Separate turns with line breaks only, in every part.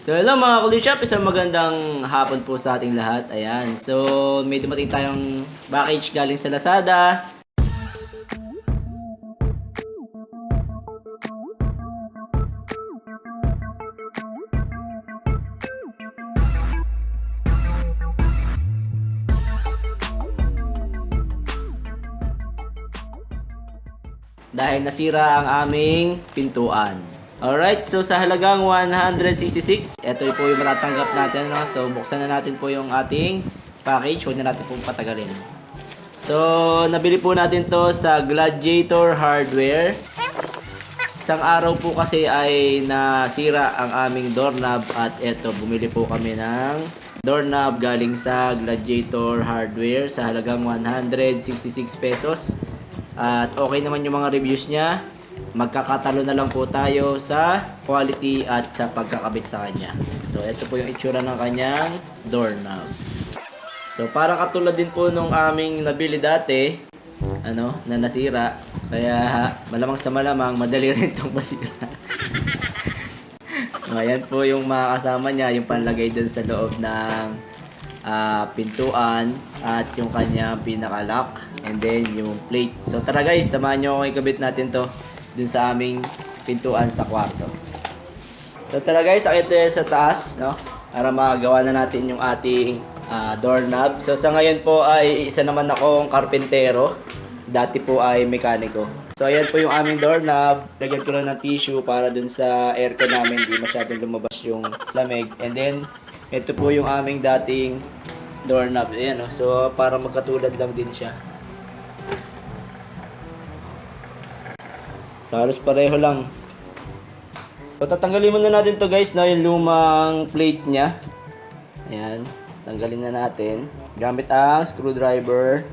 So hello mga Kulishop, isang magandang hapon po sa ating lahat. Ayan, so may dumating tayong package galing sa Lazada. Dahil nasira ang aming pintuan. Alright, so sa halagang 166, ito po yung matatanggap natin. No? So buksan na natin po yung ating package. Huwag na natin pong patagalin. So nabili po natin to sa Gladiator Hardware. Isang araw po kasi ay nasira ang aming doorknob at eto, bumili po kami ng doorknob galing sa Gladiator Hardware sa halagang 166 pesos. At okay naman yung mga reviews niya. Magkakatalo na lang po tayo sa quality at sa pagkakabit sa kanya. So ito po yung itsura ng kanyang doorknob. So parang katulad din po nung aming nabili dati, na nasira. Kaya malamang sa malamang madali rin itong masira. Ayan po yung mga kasama niya, yung panlagay dun sa loob ng pintuan at yung kanyang pinaka-lock and then yung plate. So tara guys, samahan nyo ako ikabit natin to dun sa aming pintuan sa kwarto. So tara guys, akit sa taas, no? Para magawa na natin yung ating doorknob. So sa ngayon po ay isa naman akong karpentero. Dati po ay mekaniko. So ayan po yung aming doorknob. Lagyan ko lang ng tissue para dun sa aircon namin di masyadong lumabas yung lamig. And then ito po yung aming dating doorknob. Ayan, no? So para magkatulad lang din siya. So, halos pareho lang. So, tatanggalin muna natin to guys, na yung lumang plate niya. Ayan, tanggalin na natin. Gamit ang screwdriver.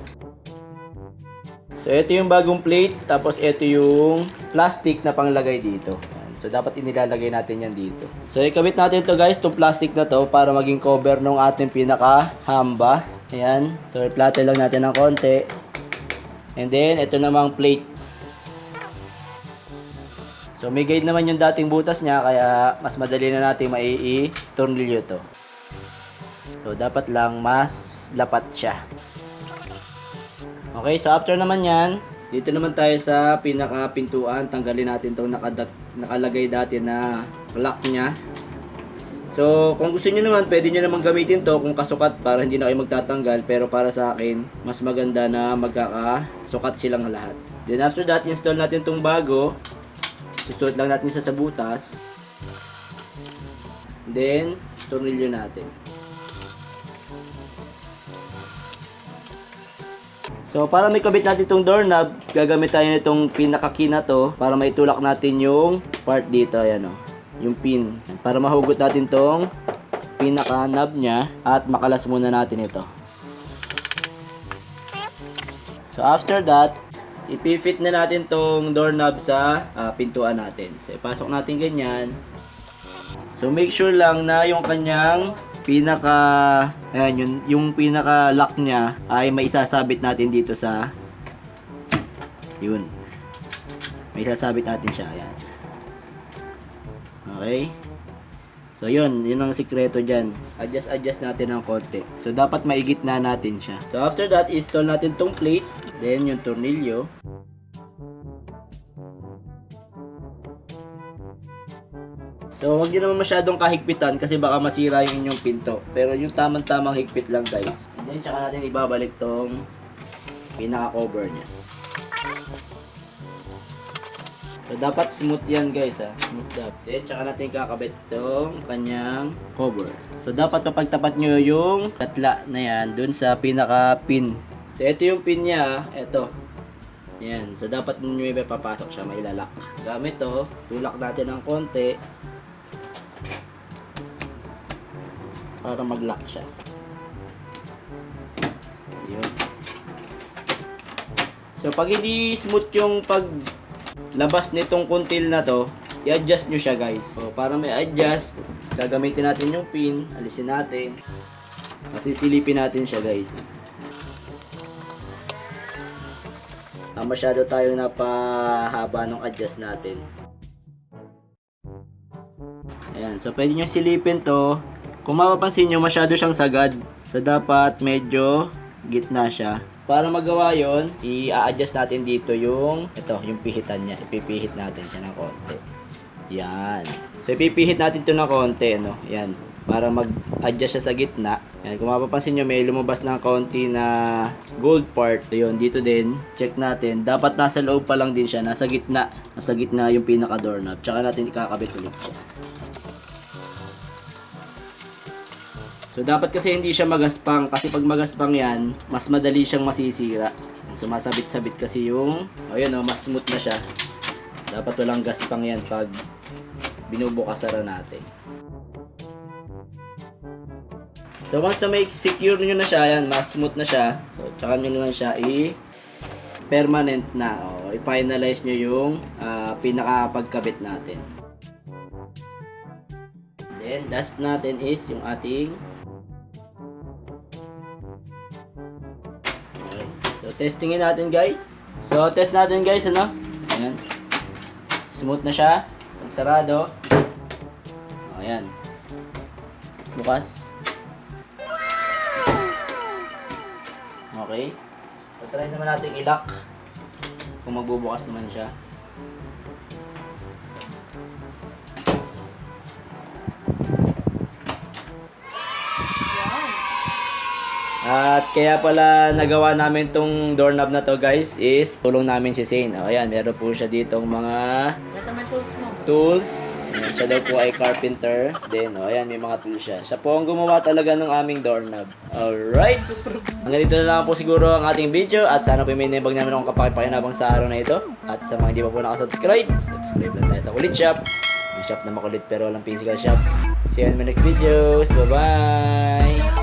So, ito yung bagong plate. Tapos, ito yung plastic na panglagay dito. Ayan. So, dapat inilalagay natin yan dito. So, ikabit natin to guys, itong plastic na to para maging cover ng ating pinaka-hamba. Ayan. So, i-platter lang natin ng konti. And then, ito namang plate. So may guide naman yung dating butas niya kaya mas madali na natin mai-tornilyo to. So dapat lang mas lapat siya. Okay, so after naman yan, dito naman tayo sa pinaka-pintuan. Tanggalin natin itong nakalagay dati na lock niya. So kung gusto niyo naman, pwede niyo naman gamitin to kung kasukat para hindi na kayo magtatanggal. Pero para sa akin, mas maganda na magkakasukat silang lahat. Then after that, install natin itong bago. Susuot lang natin sa butas. Then, tornilyo natin. So, para may kabit natin itong doorknob, gagamit tayo nitong pinaka-key na to para maitulak natin yung part dito. Ayan o, yung pin. Para mahugot natin itong pinaka-knob niya at makalas muna natin ito. So, after that, ipifit na natin tong doorknob sa pintuan natin. So, ipasok natin ganyan. So, make sure lang na yung kanyang yung pinaka lock niya ay may isasabit natin dito sa yun. May isasabit natin siya. Ayan. Okay. So, yun ang sikreto dyan. Adjust natin ng konti. So, dapat maigit na natin siya. So, after that, install natin tong plate. Then, yung tornilyo. So, huwag nyo naman masyadong kahigpitan kasi baka masira yung inyong pinto. Pero yung tamang-tamang higpit lang guys. And then, tsaka natin ibabalik tong pinaka-cover niya. So, dapat smooth yan guys ha. Smooth dapat. Then, tsaka natin kakabit tong kanyang cover. So, dapat mapagtapat nyo yung tatla na yan dun sa pinaka-pin. So, ito yung pin niya. Ito. Ayan. So, dapat nyo may papasok siya. May ilalak. Gamit to. Tulak natin ng konti. Para mag-lock siya. Ayan. So, pag hindi smooth yung paglabas nitong kuntil na to, i-adjust nyo siya guys. So, para may adjust, gagamitin natin yung pin. Alisin natin. Masisilipin natin siya guys. Masyado tayo napahaba ng adjust natin. Ayan, so pwede nyo silipin to. Kung mapapansin nyo, masyado siyang sagad. So dapat medyo gitna siya. Para magawa yon, i-adjust natin dito yung pihitan niya. Ipipihit natin siya ng konti. Yan. So ipipihit natin to ng konti, ano? Yan. Para mag-adjust siya sa gitna. Yan. Kung mapapansin nyo, may lumabas ng konti na gold part. So yun, dito din, check natin. Dapat nasa loob pa lang din siya, nasa gitna. Nasa gitna yung pinaka doorknob. Tsaka natin ikakabit ulit siya. So, dapat kasi hindi siya magaspang. Kasi pag magaspang yan, mas madali siyang masisira. Sumasabit-sabit kasi yung... Ayun, mas smooth na siya. Dapat walang gaspang yan pag binubukas-sara natin. So, once na may secure nyo na siya, yan, mas smooth na siya. So, tsaka nyo naman siya permanent na. I-finalize nyo yung pinaka-pagkabit natin. Then, last natin is yung ating... So, testingin natin guys. So, test natin guys, ano? Ayan. Smooth na siya. Pag sarado. Ayan. Bukas. Okay. So, try naman natin i-lock. Kung magbubukas naman siya. At kaya pala nagawa namin tong doorknob na to guys is tulong namin si Zane. Ayan, meron po siya ditong mga tools. Ayan, siya daw po ay carpenter. Then, ayan, may mga tools siya. Siya po ang gumawa talaga ng aming doorknob. Alright. Hanggang dito na lang po siguro ang ating video. At sana po may nibag namin akong kapakipakinabang sa araw na ito. At sa mga hindi pa po nakasubscribe, subscribe lang tayo sa Kulit Shop. Yung shop na makulit pero walang physical shop. See you in my next videos. Bye-bye!